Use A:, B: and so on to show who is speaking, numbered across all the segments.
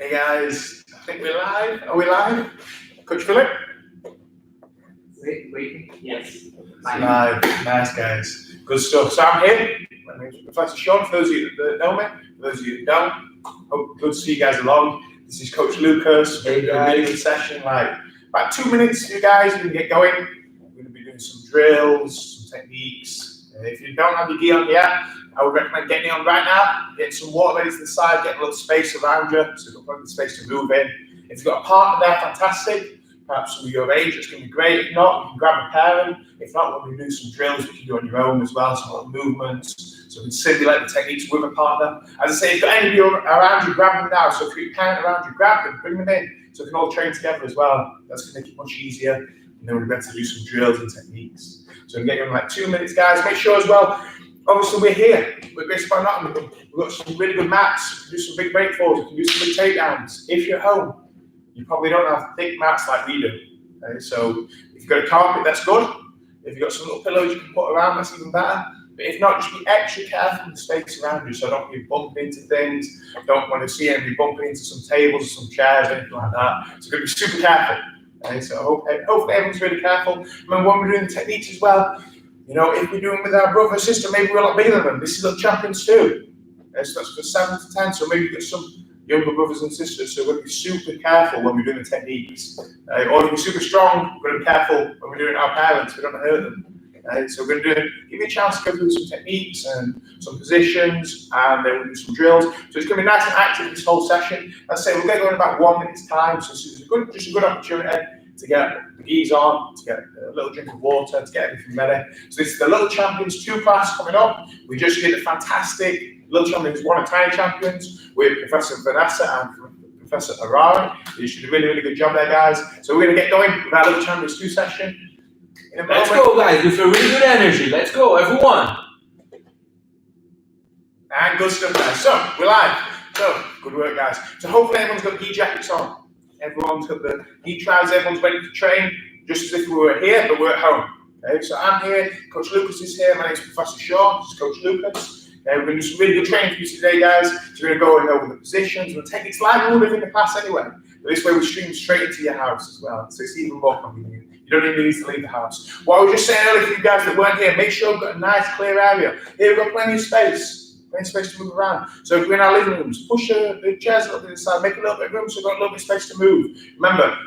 A: Hey guys, I think we're live. Are we live? Coach Philip?
B: Waiting? Yes.
A: Live. Nice guys. Good stuff. So I'm here. My name's Professor Sean. For those of you that know me, for those of you that don't, hope good to see you guys along. This is Coach Lucas. We're doing a really good session, like about 2 minutes for you guys. We can get going. We're going to be doing some drills, some techniques. If you don't have your gear on yet, I would recommend getting it on right now, getting some water ready to the side, getting a little space around you, so you've got plenty of space to move in. If you've got a partner there, fantastic. Perhaps some of your age, it's going to be great. If not, you can grab a parent. If not, we'll be doing some drills which you do on your own as well, some little movements, so we can simulate the techniques with a partner. As I say, if you've got any of you around you, grab them now. So if you've got a parent around you, grab them, bring them in, so we can all train together as well. That's going to make it much easier, and then we'll be able to do some drills and techniques. So we can get you in like 2 minutes, guys. Make sure as well, obviously we're here. We're based by Nottingham. We've got some really good mats. We can do some big break forwards. We can do some big takedowns. If you're at home, you probably don't have thick mats like we do. Okay? So if you've got a carpet, that's good. If you've got some little pillows you can put around, that's even better. But if not, just be extra careful with the space around you, so don't be bumping into things. Don't want to see anybody bumping into some tables or some chairs or anything like that. So you've got to be super careful. Okay? So hopefully everyone's really careful. Remember, when we're doing the techniques as well, you know, if we're doing with our brother or sister, maybe we're a lot bigger than them. This is little champions too. So that's for 7 to 10. So maybe you've got some younger brothers and sisters. So we're going to be super careful when we're doing the techniques. Or if we're super strong, we're going to be careful when we're doing our parents. We don't want to hurt them. So we're going to give you a chance to go through some techniques and some positions, and then we'll do some drills. So it's going to be nice and active this whole session. As I say, we'll get going in about 1 minute's time. So this is just a good opportunity to get the geese on, to get a little drink of water, to get everything ready. So this is the Little Champions 2 class coming up. We just did a fantastic Little Champions 1 and Tiny Champions with Professor Vanessa and Professor Harari. You did a really, really good job there, guys. So we're going to get going with our Little Champions 2 session.
B: Let's go, guys, with a really good energy. Let's go, everyone.
A: And good stuff, guys. So, we're live. So, good work, guys. So hopefully everyone's got gear jackets on. Everyone's got the heat trousers, everyone's ready to train, just as if we were here, but we're at home. Okay, so I'm here, Coach Lucas is here, my name's Professor Shaw, this is Coach Lucas. Okay, we're going to do some really good training for you today, guys. So we're going to go over the positions, we'll take it live, we'll live in the class anyway. But this way we stream straight into your house as well, so it's even more convenient. You don't even need to leave the house. What I was just saying earlier for you guys that weren't here, make sure you've got a nice clear area. Here we've got plenty of space. Plenty of space to move around. So if we're in our living rooms, push the chairs a little bit inside, make a little bit of room so we've got a little bit of space to move. Remember,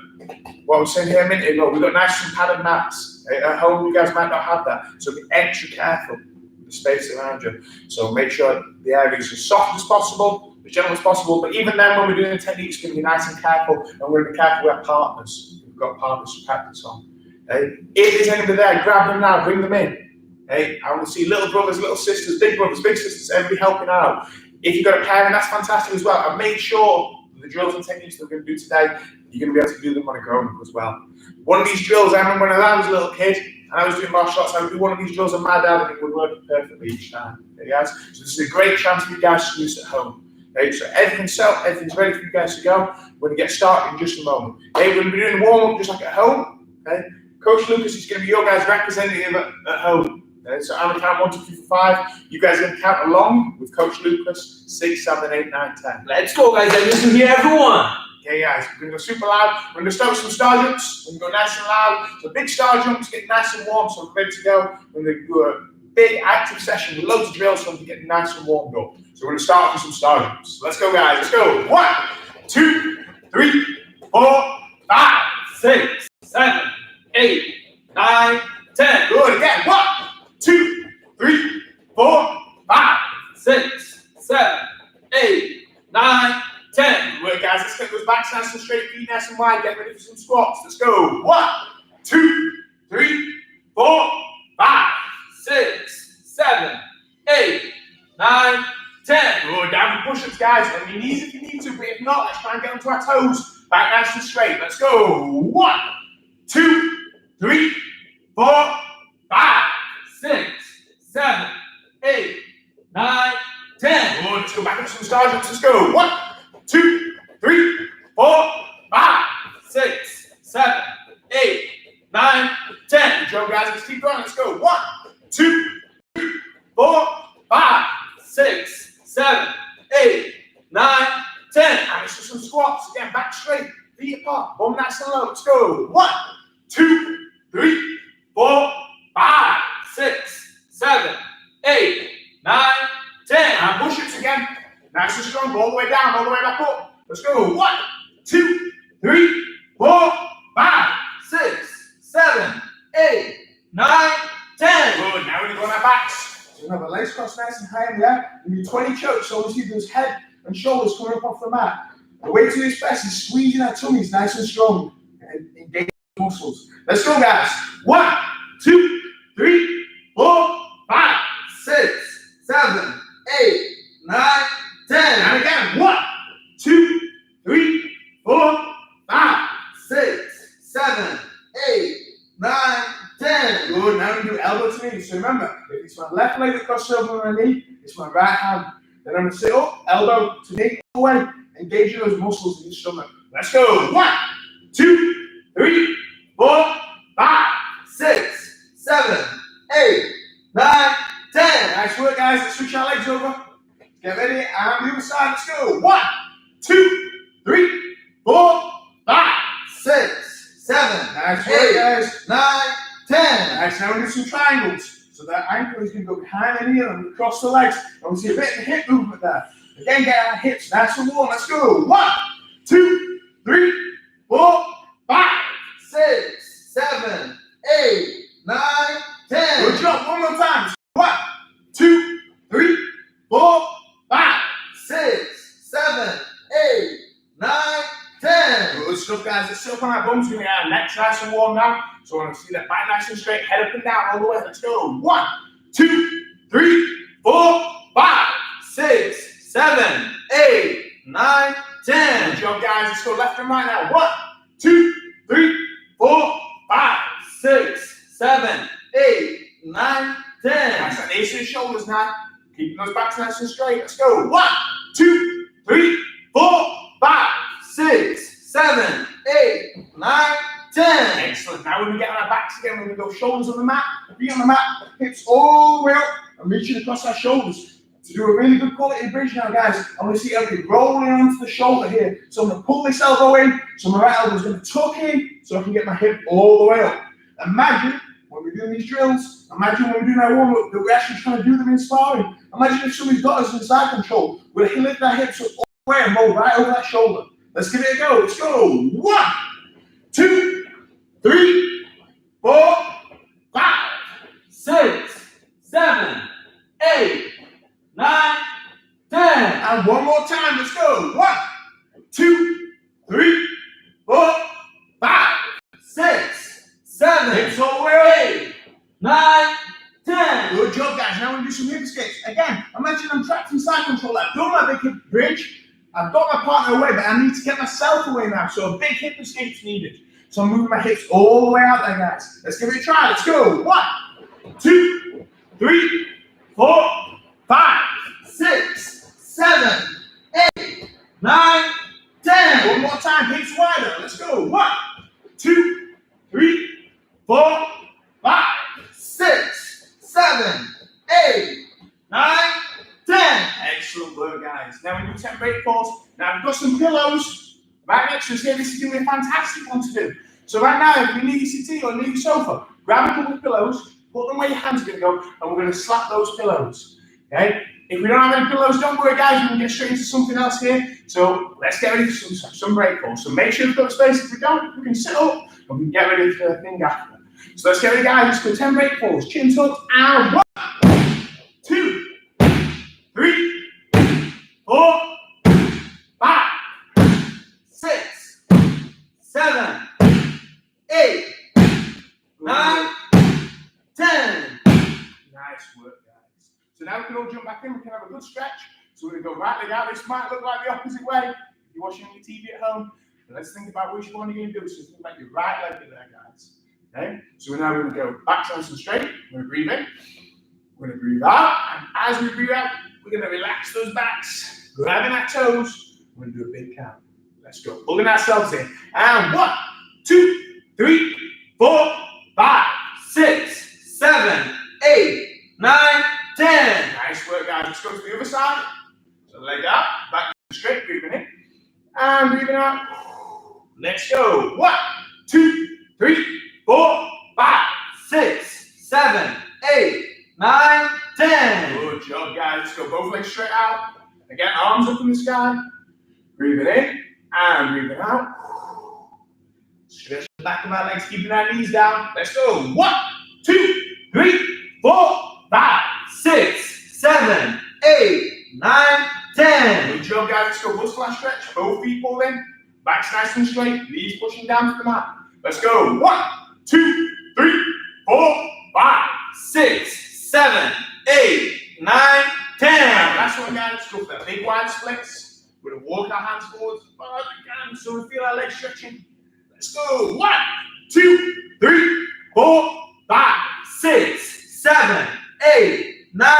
A: what I was saying here a minute ago, we've got nice and padded mats. At home, you guys might not have that. So be extra careful with the space around you. So make sure the area is as soft as possible, as gentle as possible. But even then, when we're doing the techniques, we're going to be nice and careful. And we're going to be careful with our partners. We've got partners to practice on. Okay? If there's anybody there, grab them now, bring them in. Hey, I want to see little brothers, little sisters, big brothers, big sisters, everybody helping out. If you've got a parent, that's fantastic as well. And make sure the drills and techniques that we're going to do today, you're going to be able to do them on a grown-up as well. One of these drills, I remember when I was a little kid and I was doing martial arts, I would do one of these drills on my dad and it would work perfectly each time. Okay, guys? So this is a great chance for you guys to use it at home. Okay, so everything's ready for you guys to go. We're going to get started in just a moment. Okay, we're going to be doing the warm-up just like at home. Okay? Coach Lucas is going to be your guys' representative at home. So I'm going to count 1, 2, 3, 4, 5. You guys are going to count along with Coach Lucas. 6, 7, 8, 9, 10.
B: Let's go, guys. And listen here, everyone.
A: Okay, guys. We're going to go super loud. We're going to start with some star jumps. We're going to go nice and loud. So big star jumps, get nice and warm, so we're ready to go. We're going to do a big active session with loads of drills so we can get nice and warmed up. So we're going to start with some star jumps. Let's go, guys. Let's go. 1, 2, 3, 4, 5, 6, 7, 8, 9, 10. Good. Again. 1, 2, 3, 4, 5, 6, 7, 8, 9, 10. Good work, guys. Let's get those backs nice and straight, feet nice and wide. Get ready for some squats. Let's go. 1, 2, 3, 4, 5, 6, 7, 8, 9, 10. Good. Down for push-ups, guys. On your knees if you need to, but if not, let's try and get onto our toes. Back nice and straight. Let's go. 1, 2, 3, 4, 5, 6, 7, 8, 9, 10. Good. Let's go back into some star jumps. Let's go. 1, 2, 3, 4, 5, 6, 7, 8, 9, 10. Good job, guys. Let's keep going. Let's go. 1, 2, 3, 4, 5, 6, 7, 8, 9, 10. And let's do some squats. apart. Bum nice and low. Let's go. 1, 2, 3, 4, 5,
B: 6, 7, 8, 9, 10.
A: And push-ups again. Nice and strong. All the way down, all the way back up. Let's go. 1, 2, 3, 4, 5,
B: 6, 7, 8, 9, 10.
A: Good. Now we're going to go on our backs. So we have our legs crossed nice and high in the air. We do 20 chokes. So obviously there's head and shoulders coming up off the mat. The way to this best is squeezing our tummies nice and strong and engaging the muscles. Let's go, guys. 1, 2, 3, 4, 5,
B: 6, 7, 8, 9, 10.
A: And again. 1, 2, 3, 4, 5,
B: 6, 7, 8, 9, 10.
A: Good. Now we do elbow to knee. So remember, if it's my left leg that crosses over my knee, it's my right hand. Then I'm going to sit up, elbow to knee, all the way, engaging those muscles in your stomach. Let's go. 1, 2, 3, 4, 5,
B: 6, 7, 8, 9, 10.
A: Nice work, guys. Let's switch our legs over. Get ready. And the other side. Let's go. 1, 2, 3, 4, 5,
B: 6, 7,
A: Nice work,
B: 8,
A: guys.
B: 9, 10.
A: Nice. Now we do some triangles. So that ankle is going to go behind the knee and across the legs. And we see a bit of the hip movement there. Again, get our hips nice and warm. Let's go. 1, 2, 3, 4, 5.
B: 6, 7, 8, 9, 10.
A: Good job. One more time. 1, 2, 3, 4, 5.
B: 6, 7, 8, 9, 10.
A: Good stuff, guys. Let's sit up on our bums. We're going to get our necks nice and warm now. So I want to see that back nice and straight, head up and down all the way. Let's go. 1, 2, 3, 4, 5.
B: 6, 7, 8, 9, 10.
A: Good job, guys. Let's go left and right now. 1, 2, 3, 4, 5.
B: 6, 7, 8, 9, 10.
A: Nice and knees to the shoulders now. Keeping those backs nice and straight. Let's go. 1, 2, 3, 4, 5.
B: 6, 7, 8, 9, 10.
A: Excellent. Now we're going to get on our backs again. We're going to go shoulders on the mat, feet on the mat, hips all the way up and reaching across our shoulders. To do a really good quality bridge now, guys, I want to see everything rolling onto the shoulder here. So I'm going to pull this elbow in, so my right elbow is going to tuck in, so I can get my hip all the way up. Imagine when we're doing these drills, imagine when we're doing our warm-up, that we're actually trying to do them in sparring. Imagine if somebody's got us in side control, we're going to lift our hips up all the way and roll right over that shoulder. Let's give it a go. Let's go. 1, 2, 3, 4, 5.
B: 6, 7, 8, 9, 10.
A: And one more time. Let's go. 1, 2, 3, 4, 5.
B: 6, 7,
A: Hips all the way up.
B: 8, 9, 10.
A: Good job, guys. Now we're going to do some hip escapes. Again, imagine I'm trapped in side control. I've done my big hip bridge. I've got my partner away, but I need to get myself away now. So a big hip escape's needed. So I'm moving my hips all the way out there, guys. Let's give it a try. Let's go. 1, 2, 3, 4, 5.
B: 6, 7, 8, 9, 10.
A: One more time. Hips wider. Let's go. 1, 2, 3, 4, 5.
B: 6, 7, 8, 9, 10.
A: Excellent work, guys. Now we do 10 break falls. Now I've got some pillows right next to us here. This is going to be a fantastic one to do. So right now, if you need your settee or need your sofa, grab a couple of pillows, put them where your hands are going to go, and we're going to slap those pillows. Okay? If we don't have any pillows, don't worry, guys. We can get straight into something else here. So let's get ready for some break falls. So make sure you've got space. If we don't, we can sit up and we can get ready for the thing after. So let's get ready, guys. Let's go 10 break falls. Chin tucked and 1, 2, 3, 4, 5,
B: 6, 7, 8, 9, 10.
A: Nice work, guys. So now we can all jump back in. We can have a good stretch. So we're going to go right leg out. This might look like the opposite way. If you're watching your TV at home, but let's think about which one you're going to do. So think about your right leg there, guys. Okay? So we're now going to go back nice and straight. We're going to breathe in. We're going to breathe out. And as we breathe out, we're going to relax those backs, grabbing our toes. We're going to do a big count. Let's go. Pulling ourselves in. And 1, 2, 3, 4, 5,
B: 6, 7, 8, 9, 10.
A: Nice work, guys. Let's go to the other side. So leg up, back straight, breathing in. And breathing out. Let's go. 1, 2, 3, 4, 5,
B: 6, 7, 8, 9, 10.
A: Good job, guys. Let's go both legs straight out. Again, arms up in the sky. Breathing in and breathing out. Stretch the back of our legs, keeping our knees down. Let's go. 1, 2, 3, 4, 5,
B: 6, 7, 8, 9, 10.
A: Good job, guys. Let's go butterfly stretch. Both feet pulled in. Back's nice and straight. Knees pushing down to the mat. Let's go. 1, 2, 3, 4, 5,
B: 6, 7, 8, 9, 10.
A: Last one, guys. Let's go for that big wide splits. We're going to walk our hands forwards as far as we can so we feel our legs stretching. Let's go. 1, 2, 3, 4, 5,
B: 6, 7, 8, 9,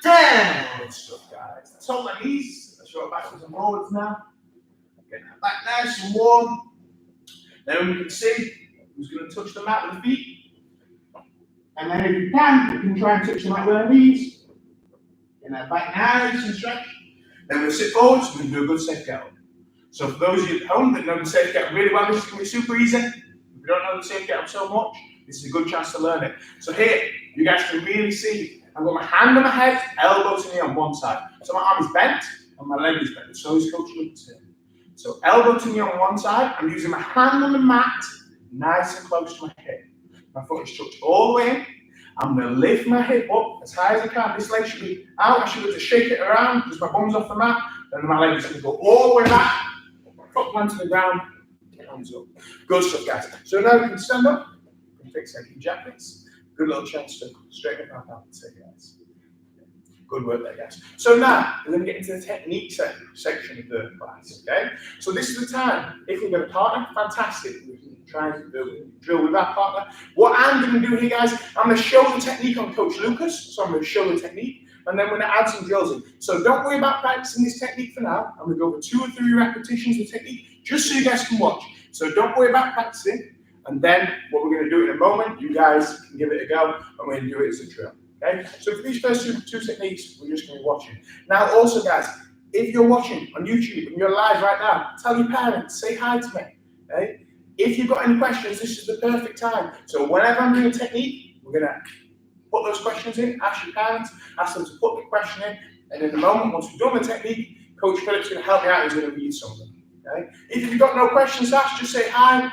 B: 10.
A: Good stuff, guys. Let's hold our knees. Let's go backwards and forwards now. Get that back nice and warm. Then we can see who's going to touch the mat with the feet. And then if you can try and touch the mat with our knees. Get that back nice and stretched. Then we'll sit forwards and we'll do a good safe get up. So for those of you at home that know the safe get up really well, this is going to be super easy. If you don't know the safe get up so much, this is a good chance to learn it. So here, you guys can really see, I've got my hand on my head, elbow to knee on one side. So my arm is bent and my leg is bent. So is Coach Lucas here. So elbow to knee on one side, I'm using my hand on the mat, nice and close to my hip. My foot is tucked all the way in. I'm going to lift my hip up as high as I can. This leg should be out. I should be able to shake it around because my bum's off the mat. Then my leg is going to go all the way back. Foot plant to the ground. Hands up. Good stuff, guys. So now we can stand up. We can fix our knee jackets. Good little chance to straighten up our balance here, guys. Good work there, guys. So now we're going to get into the technique section of the class. Okay. So this is the time. If we've got a partner, fantastic. We can try and drill with our partner. What I'm going to do here, guys, I'm going to show the technique on Coach Lucas. So I'm going to show the technique, and then we're going to add some drills in. So don't worry about practicing this technique for now. I'm going to go over 2 or 3 repetitions of technique, just so you guys can watch. So don't worry about practicing. And then what we're going to do in a moment, you guys can give it a go, and we're going to do it as a drill. Okay? So for these first two techniques, we're just going to be watching. Now also, guys, if you're watching on YouTube and you're live right now, tell your parents, say hi to me. Okay? If you've got any questions, this is the perfect time. So whenever I'm doing a technique, we're going to put those questions in, ask your parents, ask them to put the question in, and in a moment, once we've done the technique, Coach Philip's going to help me out, he's going to read something. Okay? If you've got no questions to ask, just say hi.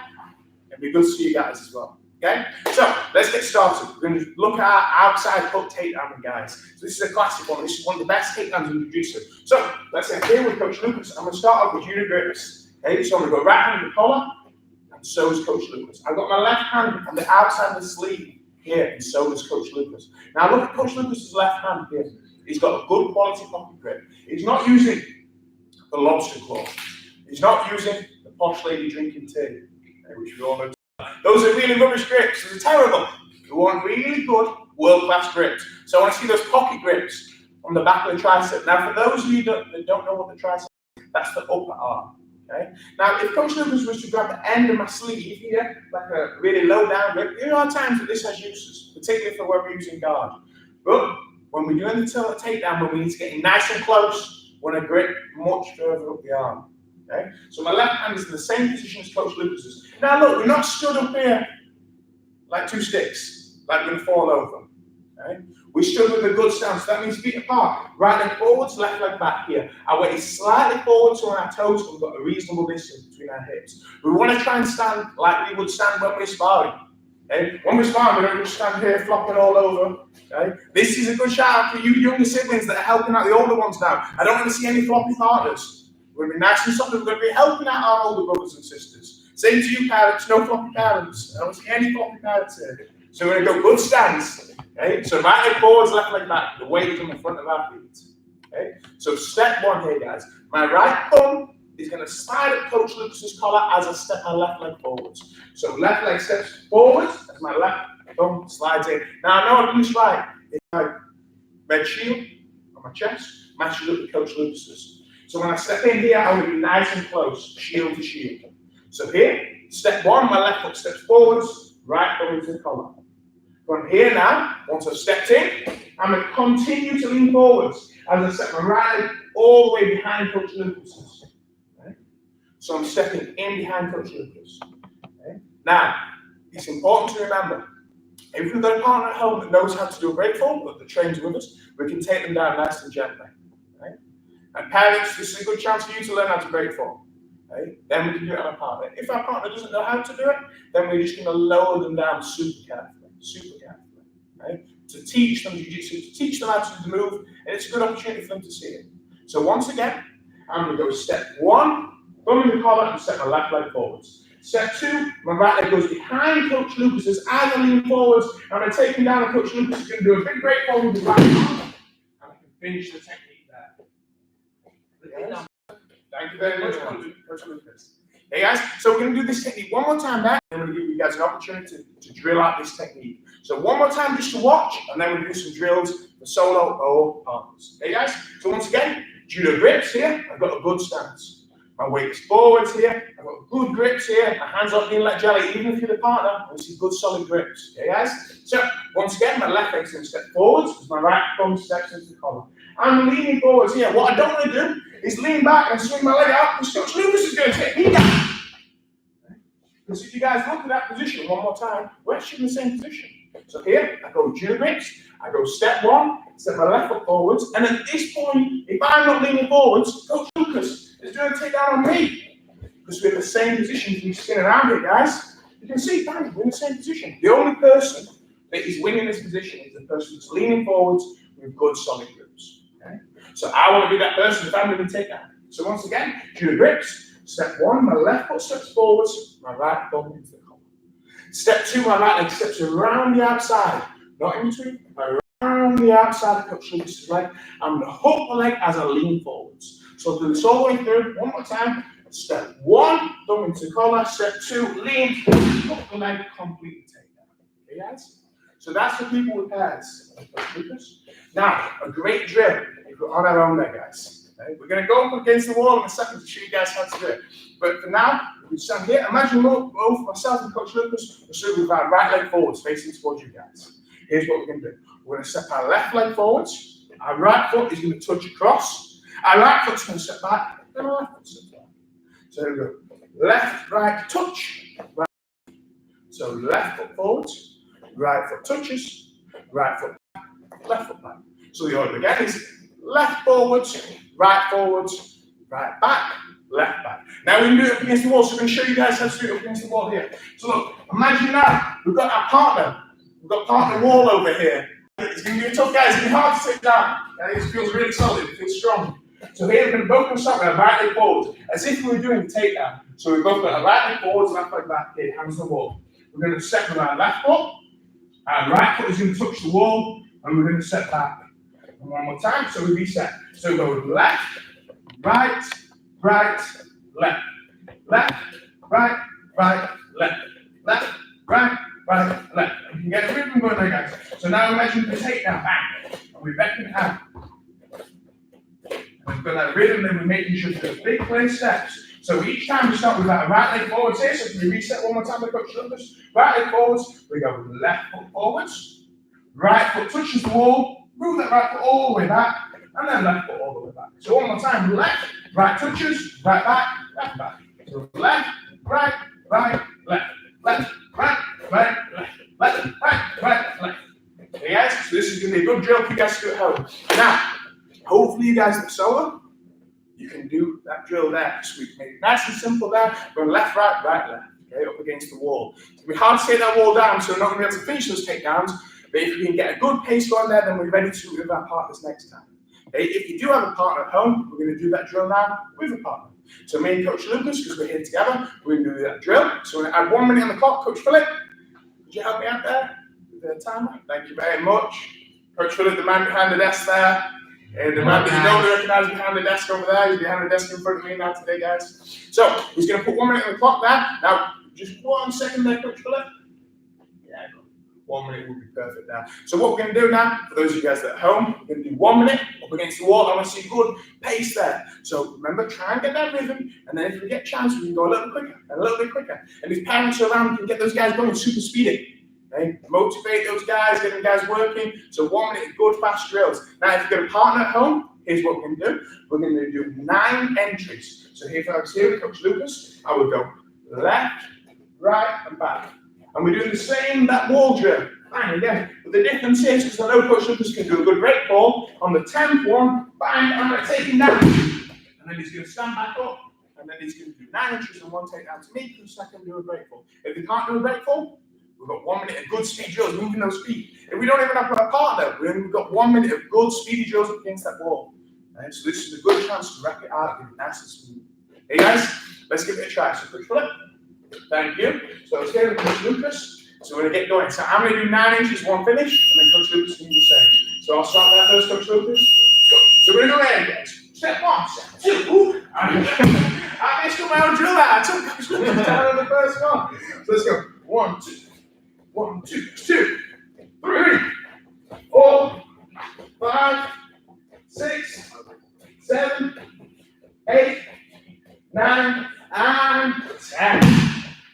A: It'd be good to see you guys as well. Okay? So let's get started. We're going to look at our outside hook takedown, guys. So this is a classic one. This is one of the best takedowns in jiu-jitsu. So let's get here with Coach Lucas. I'm going to start off with unit grips. Okay? So I'm going to go right hand on the collar, and so is Coach Lucas. I've got my left hand on the outside of the sleeve here, and so does Coach Lucas. Now look at Coach Lucas's left hand here. He's got a good quality pocket grip. He's not using the lobster claw. He's not using the posh lady drinking tea, which we all know. Those are really rubbish grips. Those are terrible. You want really good, world-class grips. So I want to see those pocket grips on the back of the tricep. Now, for those of you that don't know what the tricep is, that's the upper arm. Okay? Now, if Coach Lucas was to grab the end of my sleeve here, like a really low-down grip, there are times that this has uses, particularly for when we're using guard. But when we're doing the takedown, when we need to get in nice and close, we want to grip much further up the arm. Okay? So my left hand is in the same position as Coach Lucas's. Now look, we're not stood up here like 2 sticks, like we're going to fall over. Okay? We stood with a good stance. That means feet apart. Right leg forwards, left leg back here. Our weight is slightly forward so on our toes, we've got a reasonable distance between our hips. We want to try and stand like we would stand when we're sparring. Okay? When we're sparring, we don't just stand here flopping all over. Okay? This is a good shout out for you younger siblings that are helping out the older ones now. I don't want to see any floppy partners. We're going to be nice and soft. We're going to be helping out our older brothers and sisters. Same to you parents, no floppy parents. I don't see any floppy parents here. So we're going to go good stance. Okay? So right leg forwards, left leg back. The weight is on the front of our feet. Okay? So step 1 here, guys. My right thumb is going to slide up Coach Lucas's collar as I step my left leg forwards. So left leg steps forwards as my left thumb slides in. Now I know I've done this right. If my red shield on my chest matches up with Coach Lucas's. So when I step in here, I want to be nice and close, shield to shield. So here, step 1, my left foot steps forwards, right thumb into the collar. From here now, once I've stepped in, I'm going to continue to lean forwards as I step my right leg all the way behind Coach Lucas's. Okay? So I'm stepping in behind Coach Lucas. Okay? Now, it's important to remember, if we've got a partner at home that knows how to do a break fall, that trains with us, we can take them down nice and gently. Okay? And parents, this is a good chance for you to learn how to break fall. Okay? Then we can do it on a partner. If our partner doesn't know how to do it, then we're just going to lower them down super carefully. Okay? To teach them jiu-jitsu, to teach them how to do the move, and it's a good opportunity for them to see it. So once again, I'm going to go step 1, thumb in the collar, and step my left leg forwards. Step 2, my right leg goes behind Coach Lucas as I lean forwards, and I'm taking down and Coach Lucas is going to do a big break forward with the right arm, and I can finish the technique there. Yes. Thank you very much, Coach Lucas. Hey guys, so we're going to do this technique one more time back, and I'm going to give you guys an opportunity to drill out this technique. So one more time just to watch, and then we'll do some drills for solo or partners. Hey guys, so once again, judo grips here, I've got a good stance. My weight is forwards here, I've got good grips here, my hands aren't being like jelly, even if you're the partner, I see good solid grips. Okay guys? So once again, my left leg's going to step forwards, as my right thumb steps into the collar. I'm leaning forwards here. What I don't want to do is lean back and swing my leg out, because Coach Lucas is going to take me down. Because if you guys look at that position one more time, we're actually in the same position. So here, I go judo grips, I go step 1, step my left foot forwards, and at this point, if I'm not leaning forwards, Coach Lucas is doing a takedown on me. Because we're in the same position as we spin around here, guys. You can see, bang, we're in the same position. The only person that is winning this position is the person that's leaning forwards with good solid grips. Okay? So I want to be that person if I'm going to take that. So once again, judo grips. Step 1, my left foot steps forwards, my right thumb into the collar. Step 2, my right leg steps around the outside, not in between, around the outside of Coach Lucas's leg. I'm going to hook my leg as I lean forwards. So I'll do this all the way through, one more time. Step 1, thumb into the collar. Step 2, lean, hook the leg, completely take down. Okay, guys? So that's for people with pairs. Now, a great drill if we're on our own there, guys. Okay? We're going to go up against the wall in a second to show you guys how to do it. But for now, we stand here. Imagine both myself and Coach Lucas are stood with our right leg forwards, facing towards you guys. Here's what we're going to do. We're going to step our left leg forwards. Our right foot is going to touch across. Our right foot's going to step back. Then our left foot steps back. So here we go. Left, right, touch. Right. So left foot forwards. Right foot touches. Right foot back. Left foot back. So the order again is left forwards, right back, left back. Now we can do it up against the wall, so we're going to show you guys how to do it up against the wall here. So look, imagine now, we've got our partner. We've got partner wall over here. It's going to be tough, guys. It's going to be hard to take down. It feels really solid, it feels strong. So here we're going to both come start with our right leg forwards, as if we were doing the takedown. So we've both got our right leg forwards, left leg back, here, hands on the wall. We're going to step with our left foot, our right foot is going to touch the wall, and we're going to step back. And one more time, so we reset. So we go left, right, left, left, right, left, left, right, left. And you can get a rhythm going there, guys. So now imagine the takedown, bang, and we beckon out. And we've got that rhythm, then we're making sure there's big clear steps. So each time we start with our right leg forwards here, so can we reset one more time with Coach Lucas? Right leg forwards, we go left foot forwards, right foot touches the wall, move that right foot all the way back, and then left foot all the way back. So one more time, left, right touches, right back, left back. So left, right, left, left, right, left. Okay guys, so this is going to be a good drill for you guys to do at home. Now, hopefully you guys at solo, you can do that drill there. So we can make it nice and simple there. Go left, right, left. Okay, up against the wall. It's going to be hard to take that wall down, so we're not going to be able to finish those takedowns. But if we can get a good pace going there, then we're ready to with our partners next time. Okay? If you do have a partner at home, we're going to do that drill now with a partner. So me and Coach Lucas, because we're here together, we're going to do that drill. So we're going to add 1 minute on the clock. Coach Philip, could you help me out there with the timer? Thank you very much. Coach Philip, the man behind the desk there. And the man that you don't recognize behind the desk over there, he's behind the desk in front of me now today, guys. So he's going to put 1 minute on the clock there. Now, just 1 second there, Coach Philip. 1 minute would be perfect now. So what we're going to do now, for those of you guys that are at home, we're going to do 1 minute up against the wall. I want to see good pace there. So remember, try and get that rhythm, and then if we get a chance, we can go a little quicker, and a little bit quicker. And if parents are around, we can get those guys going super speedy. Okay? Motivate those guys, get them guys working. So 1 minute, good fast drills. Now, if you've got a partner at home, here's what we're going to do. We're going to do 9 entries. So here, if I was here with Coach Lucas, I would go left, right, and back. And we're doing the same, that wall drill. Bang, again. But the difference is, because I know Coach Lucas can do a good break ball, on the 10th one, bang, I'm going to take him down. And then he's going to stand back up. And then he's going to do 9 entries and 1 takedown to me, because I can do a break ball. If he can't do a break ball, we've got 1 minute of good speed drills, moving those feet. If we don't even have a partner, we've got 1 minute of good speedy drills up against that wall. Right? So this is a good chance to wrap it out, give it nice and smooth. Hey guys, let's give it a try. So Coach Philip, thank you. So let's get with Coach Lucas. So we're going to get going. So I'm going to do 9 inches, 1 finish, and then Coach Lucas can do the same. So I'll start there first, Coach Lucas. Let's go. So we're going to go ahead, guys. Step 1, step 2. I missed my own drill out. I took Coach Lucas down on the first one. So let's go. 1, 2. 1, 2, 2, 3, 4, 5, 6, 7, 8, 9, and 10.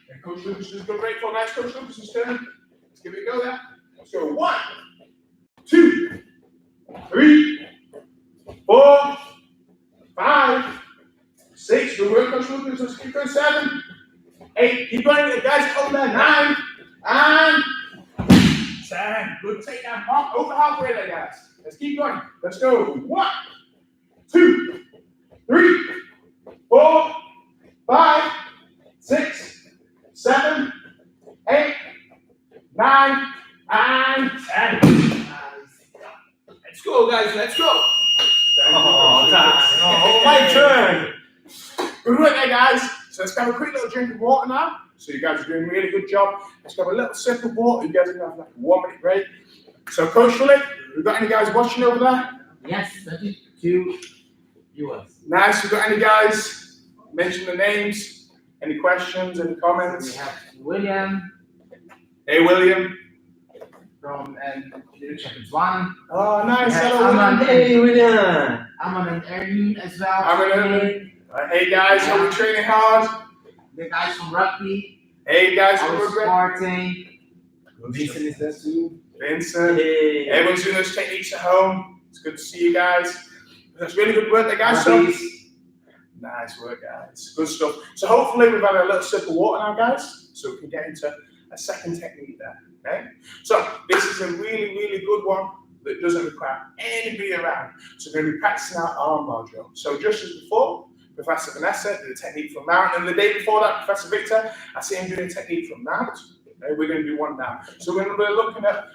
A: And Coach Lucas is good break for nice. Coach Lucas's turn. Let's give it a go there. Let's go. 1, 2, 3, 4, 5, 6. Good work, Coach Lucas. Let's keep going. 7, 8. Keep going, guys. Hold there. 9. And 10. Good takedown. Over halfway there, guys. Let's keep going. Let's go. 1, 2, 3, 4, 5, 6, 7, 8, 9, and 10.
B: Let's go, guys. Let's go.
A: Oh, my turn. Good work there, guys. So let's have a quick little drink of water now. So you guys are doing a really good job. Let's have a little sip of water. You guys are going to have like a 1 minute break. So Coach Philip, we've got any guys watching over there?
C: Yes, 32 viewers.
A: Nice. We've got any guys? Mention the names. Any questions, any comments?
C: We have William
A: Hey, William.
C: from Little Champions 1.
A: Oh, nice.
C: Yeah,
A: Hello,
C: Aman.
A: William.
B: Hey, William.
C: Aman and Ernie as well.
A: Hey, guys. Are we training hard?
C: The guys from rugby.
A: Hey, guys.
C: I was sporting.
A: Vincent
C: is there too.
A: Vincent.
B: Hey.
A: Everyone's doing those techniques at home. It's good to see you guys. That's really good work there, guys. So, nice work, guys. Good stuff. So hopefully we've had a little sip of water now, guys, so we can get into a second technique there. Okay. So this is a really, really good one that doesn't require anybody around. So we're going to be practicing our armbar drill. So just as before, Professor Vanessa did a technique from mount, and the day before that, Professor Victor, I see him doing a technique from mount. Okay, we're going to do one now. So we're going to be looking at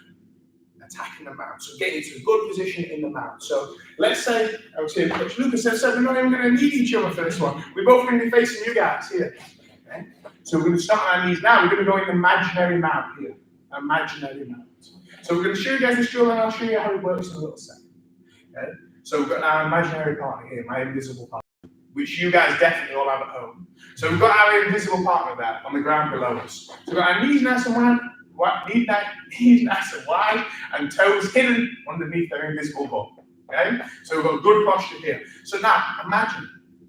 A: attacking the mount, so getting into a good position in the mount. So let's say, I was here, Coach Lucas said, we're not even going to need each other for this one. We're both going to be facing you guys here. Okay? So we're going to start on our knees now. We're going to go in imaginary mount here. Imaginary mount. So we're going to show you guys this drill, and I'll show you how it works in a little second. Okay? So we've got our imaginary partner here, my invisible partner, which you guys definitely all have at home. So we've got our invisible partner there on the ground below us. So we've got our knees nice and wide, knees nice and wide, and toes hidden underneath their invisible ball. Okay? So we've got good posture here. So now, imagine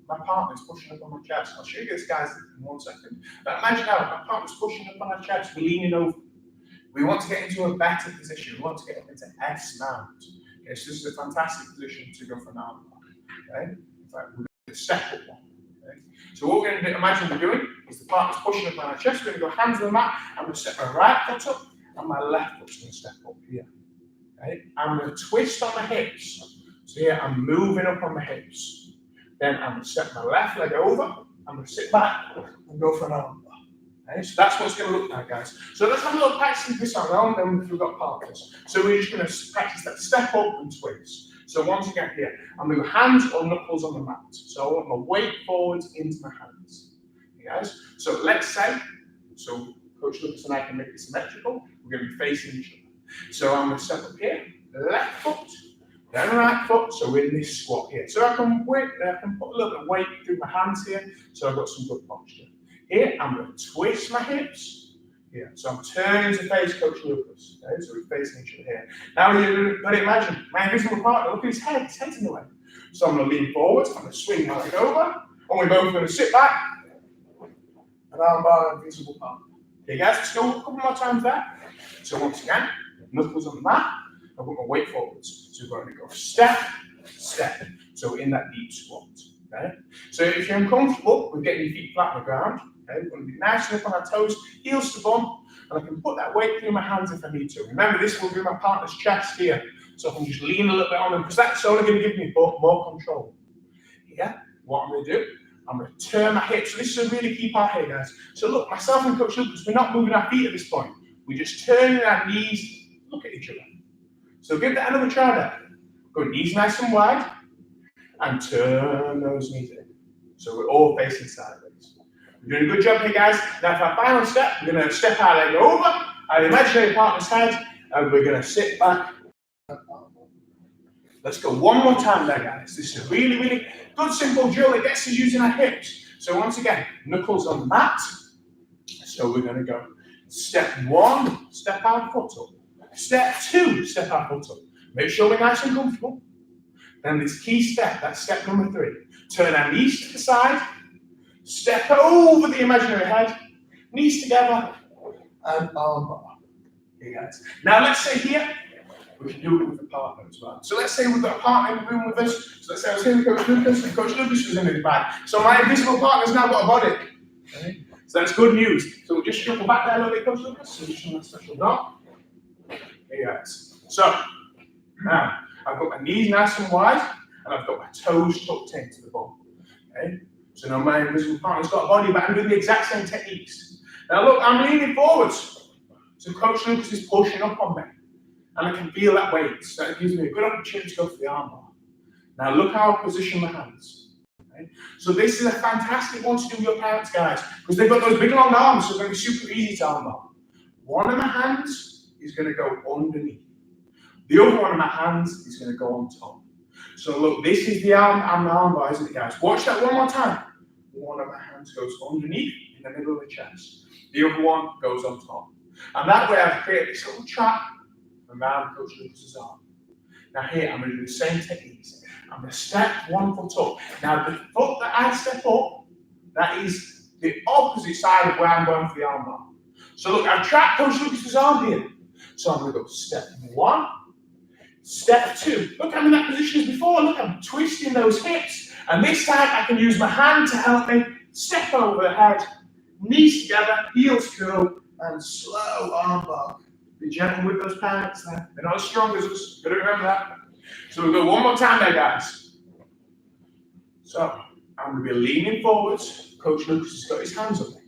A: my partner's pushing up on my chest. I'll show you this, guys, in 1 second. But imagine now, my partner's pushing up on our chest, we're leaning over. We want to get into a better position. We want to get up into S mount. Okay, so this is a fantastic position to go for an arm bar. Okay? In fact, we're going to step up one. Okay? So what we're going to do, imagine we're doing is the partner's pushing up on our chest. We're going to go hands on the mat. I'm going to step my right foot up, and my left foot's going to step up here. Okay? I'm going to twist on my hips. So here I'm moving up on my hips. Then I'm going to step my left leg over. I'm going to sit back and go for an arm bar. Okay, so that's what it's going to look like, guys. So let's have a little practice of this on our own, then we've got partners. So we're just going to practice that step up and twist. So once again here, I'm going to go hands or knuckles on the mat. So I want my weight forwards into my hands. Okay, guys. So let's say, so Coach Lucas and I can make it symmetrical. We're going to be facing each other. So I'm going to step up here, left foot, then right foot. So we're in this squat here. So I can put a little bit of weight through my hands here. So I've got some good posture. Here, I'm going to twist my hips. Here, so I'm turning to face Coach Lucas. Okay, so we're facing each other here. Now you've got to imagine, my invisible partner, look at his head, his head's in the way. So I'm going to lean forward, I'm going to swing my leg over, and we're both going to sit back, and arm bar invisible partner. Okay guys, let's go a couple more times there. So once again, knuckles on the mat, I've got my weight forwards. So we're going to go step, step. So in that deep squat. Okay? So if you're uncomfortable with getting your feet flat on the ground, okay, we're going to be nice and up on our toes, heels to bum, and I can put that weight through my hands if I need to. Remember, this will be my partner's chest here, so I can just lean a little bit on them, because that's only going to give me more control. Yeah, what I'm going to do, I'm going to turn my hips. So this is a really key part here, guys. So look, myself and Coach Lucas, we're not moving our feet at this point. We're just turning our knees, look at each other. So give that another try there. Go knees nice and wide, and turn those knees in. So we're all facing sideways. We're doing a good job here, guys. Now for our final step, we're going to step our leg over our imaginary partner's head, and we're going to sit back. Let's go one more time there, guys. This is a really, really good, simple drill that gets us using our hips. So once again, knuckles on the mat. So we're going to go step 1, step our foot up. Step 2, step our foot up. Make sure we're nice and comfortable. Then this key step, that's step number 3. Turn our knees to the side, step over the imaginary head, knees together, and arm bar. Okay, guys. Now let's say here, we can do it with a partner as well. So let's say we've got a partner in the room with us. So let's say I was here with Coach Lucas, and Coach Lucas was in the back. So my invisible partner's now got a body. Okay? So that's good news. So we'll just shuffle back there a little bit, Coach Lucas. So just show that special dot. Okay, guys. So now I've got my knees nice and wide, and I've got my toes tucked into the bum. Okay? So now my invisible partner's got a body, but I'm doing the exact same techniques. Now look, I'm leaning forwards. So Coach Lucas is pushing up on me. And I can feel that weight. So that gives me a good opportunity to go for the arm bar. Now look how I position my hands. Okay? So this is a fantastic one to do with your parents, guys, because they've got those big long arms, so it's going to be super easy to arm bar. One of my hands is going to go underneath. The other one of my hands is going to go on top. So look, this is the arm bar, isn't it, guys? Watch that one more time. One of my hands goes underneath in the middle of the chest. The other one goes on top. And that way I've created this little trap around Coach Lucas's arm. Now here, I'm going to do the same techniques. I'm going to step one foot up. Now the foot that I step up, that is the opposite side of where I'm going for the arm bar. So look, I've trapped Coach Lucas's arm here. So I'm going to go step 1, step 2. Look, I'm in that position as before. Look, I'm twisting those hips. And this time I can use my hand to help me step over the head, knees together, heels curl, and slow arm bar. Be gentle with those parents there. They're not as strong as us. Gotta remember that. So we'll go one more time there, guys. So I'm going to be leaning forwards. Coach Lucas has got his hands on me.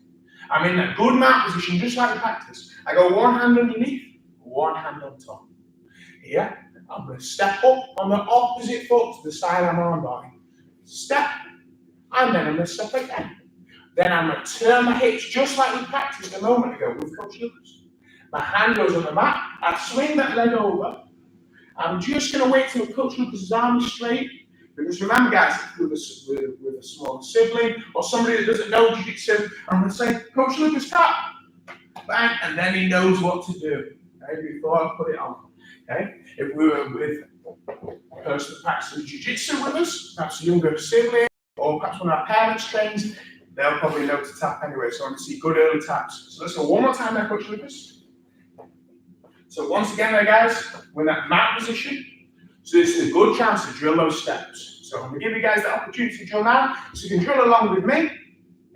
A: I'm in that good mount position, just like we practice. I go one hand underneath, one hand on top. Here, I'm going to step up on the opposite foot to the side I'm arm barring. Step, and then I'm going to step again. Then I'm going to turn my hips just like we practiced a moment ago with Coach Lucas. My hand goes on the mat, I swing that leg over. I'm just going to wait till Coach Lucas' arm is straight. Because remember, guys, with a small sibling or somebody that doesn't know jiu-jitsu, I'm going to say, Coach Lucas, tap. Bang, and then he knows what to do. Okay, before I put it on. Okay? If we were with a person that practices jiu-jitsu with us, perhaps a younger sibling, or perhaps one of our parents trains, they'll probably know to tap anyway. So I want to see good early taps. So let's go one more time there, Coach Lucas. So once again there, guys, we're in that mat position. So this is a good chance to drill those steps. So I'm going to give you guys the opportunity to drill now, so you can drill along with me.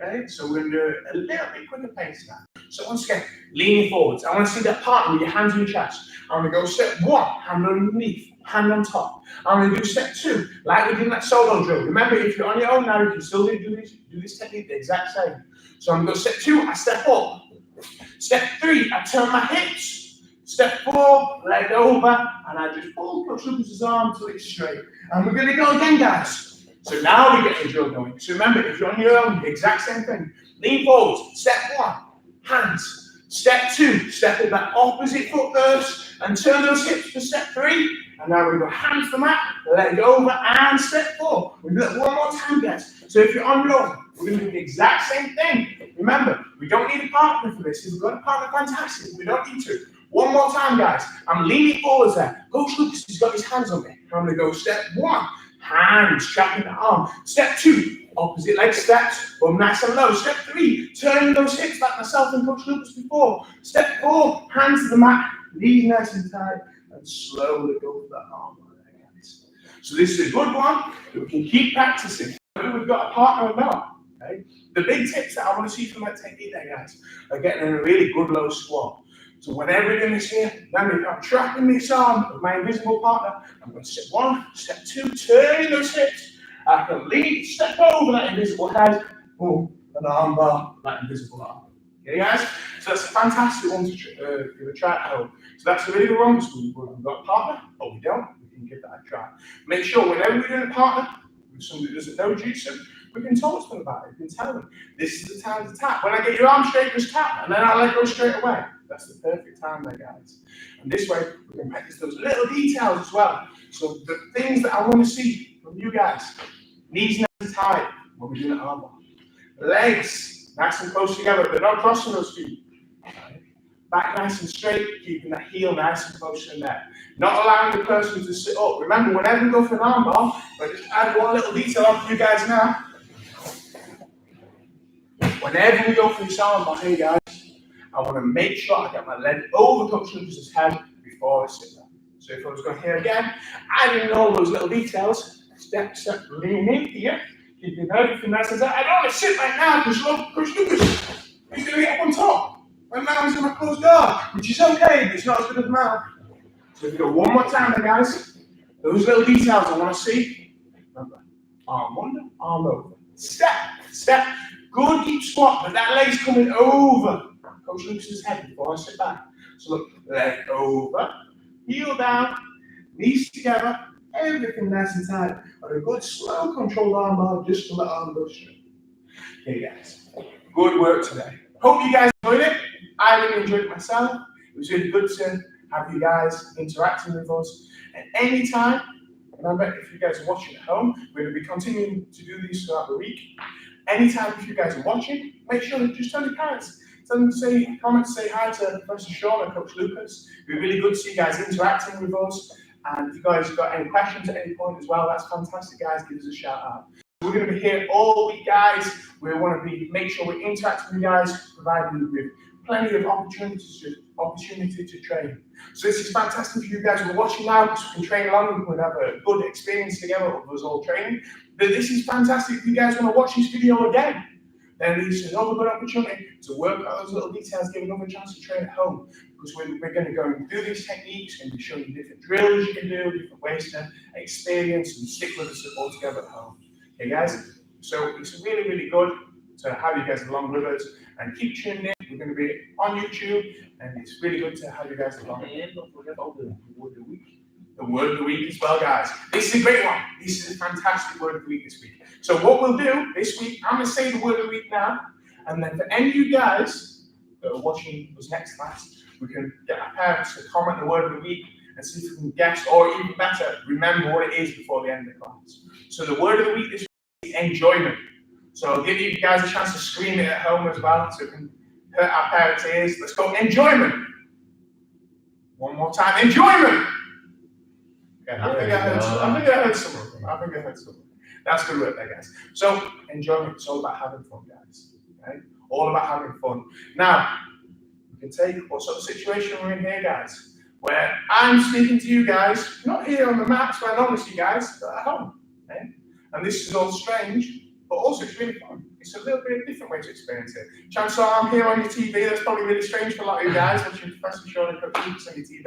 A: Okay, so we're going to do it a little bit quicker pace now. So once again, leaning forwards. I want to see that partner with your hands on your chest. I'm going to go step 1, hand underneath, hand on top. I'm going to do step 2, like we did in that solo drill. Remember, if you're on your own now, you can still do this technique the exact same. So I'm going to go step 2, I step up. Step 3, I turn my hips. Step 4, leg over, and I just pull Coach Lucas's arm till it's straight. And we're going to go again, guys. So now we get the drill going. So remember, if you're on your own, the exact same thing. Lean forwards. Step 1, hands. Step 2, step up that opposite foot first, and turn those hips for step 3. And now we're going to go hands to the mat, leg over, and step 4. We'll do that one more time, guys. So if you're on your own, we're going to do the exact same thing. Remember, we don't need a partner for this. If we've got a partner, fantastic. We don't need to. One more time, guys. I'm leaning forwards there. Coach Lucas has got his hands on me. I'm going to go step 1, hands trapping the arm. Step 2, opposite leg steps, bum nice and low. Step 3, turning those hips like myself and Coach Lucas before. Step 4, hands to the mat, knees nice and tight, and slowly go for that arm. So this is a good one that we can keep practicing, whether we've got a partner or not. Okay? The big tips that I want to see from that technique there, guys, are getting in a really good low squat. So whenever we're doing this here, remember, I'm trapping this arm with my invisible partner. I'm going to step 1, step 2, turning those hips. I can lean, step over that invisible head, boom, an arm bar, that invisible arm. Okay, guys? So that's a fantastic one to give a try at home. So that's a really good one, because we've got a partner, or we don't, we can give that a try. Make sure whenever we're doing a partner, with somebody that doesn't know jiu-jitsu, we can talk to them about it, we can tell them, this is the time to tap. When I get your arm straight, just tap, and then I let go straight away. That's the perfect time there, guys. And this way, we can practice those little details as well. So the things that I want to see from you guys, knees nice and tight when we're doing an arm bar. Legs nice and close together, they're not crossing those feet. Back nice and straight, keeping that heel nice and close to the neck. Not allowing the person to sit up. Remember, whenever we go for an arm bar, I'll just add one little detail on for you guys now. Whenever we go for this arm bar, hey guys, I want to make sure I get my leg over Coach Lucas's head before I sit down. So if I was going here again, adding all those little details, step, lean in here, keeping everything nice and tight. I don't want to sit right now because Coach Lucas is going to get up on top. My mouth's going to close guard, which is okay, but it's not as good as mouth. So if you go one more time then, guys, those little details I want to see. Remember, arm under, arm over. Step, step. Good deep squat, but that leg's coming over Coach Lucas's head before I sit back. So look, leg over, heel down, knees together, everything nice and tight. And a good slow controlled arm bar just to let arm go straight. Okay guys, good work today. Hope you guys enjoyed it. I really enjoyed it myself. It was really good to have you guys interacting with us. At any time, remember, if you guys are watching at home, we're going to be continuing to do these throughout the week. Anytime if you guys are watching, make sure to just tell your parents. Tell them to say, comments, say hi to Professor Sean and Coach Lucas. It'd be really good to see you guys interacting with us. And if you guys have got any questions at any point as well, that's fantastic, guys. Give us a shout out. We're going to be here all week, guys. We want to make sure we interact with you guys, providing you with plenty of opportunity to train. So this is fantastic for you guys who are watching now, because we can train along, we can have a good experience together of us all training. But this is fantastic if you guys want to watch this video again. Then this is another good opportunity to work out those little details, give another chance to train at home. Because we're going to go and do these techniques, and be showing you different drills you can do, different ways to experience and stick with us all together at home. Okay guys, so it's really, really good to have you guys along with us, and keep tuning in. We're going to be on YouTube, and it's really good to have you guys along.
B: And don't forget about the word of the week.
A: The word of the week as well, guys. This is a great one. This is a fantastic word of the week this week. So what we'll do this week, I'm going to say the word of the week now, and then for any of you guys that are watching this next class, we can get our parents to comment the word of the week and see if we can guess, or even better, remember what it is before the end of the class. So the word of the week this week is enjoyment. So I'll give you guys a chance to scream it at home as well, so it can hurt our parents' ears. Let's go, enjoyment. One more time, enjoyment. Okay, I think I heard some of them. That's good work there, guys. So enjoyment, it's all about having fun, guys. Okay? All about having fun. Now, we can take what sort of situation we're in here, guys, where I'm speaking to you guys, not here on the mats where I normally see you guys, but at home. Okay? And this is all strange, but also it's really fun. It's a little bit different way to experience it. Chances are I'm here on your TV, that's probably really strange for a lot of you guys, watching Professor Sean and Coach Lucas on your TV.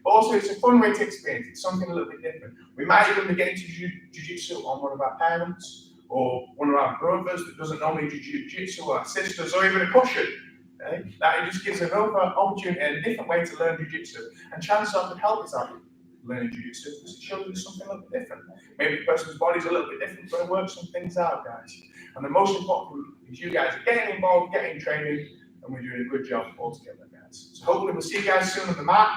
A: But also it's a fun way to experience it, something a little bit different. We might even be getting to jiu-jitsu on one of our parents, or one of our brothers that doesn't normally do jiu-jitsu, or our sisters, or even a cushion. Okay? That it just gives another opportunity and a different way to learn jiu-jitsu. And chances are it help us out learning jiu-jitsu, because it shows us something a little bit different. Maybe the person's body's a little bit different, but it works some things out, guys. And the most important thing is you guys are getting involved, getting training, and we're doing a good job all together, guys. So hopefully we'll see you guys soon on the mat.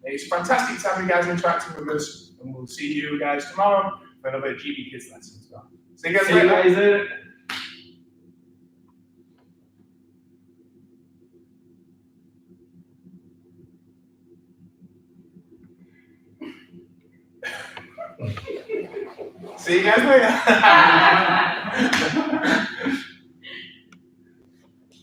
A: It's fantastic to have you guys interacting with us, and we'll see you guys tomorrow for another GB Kids lesson as well. See you guys later. See you guys later.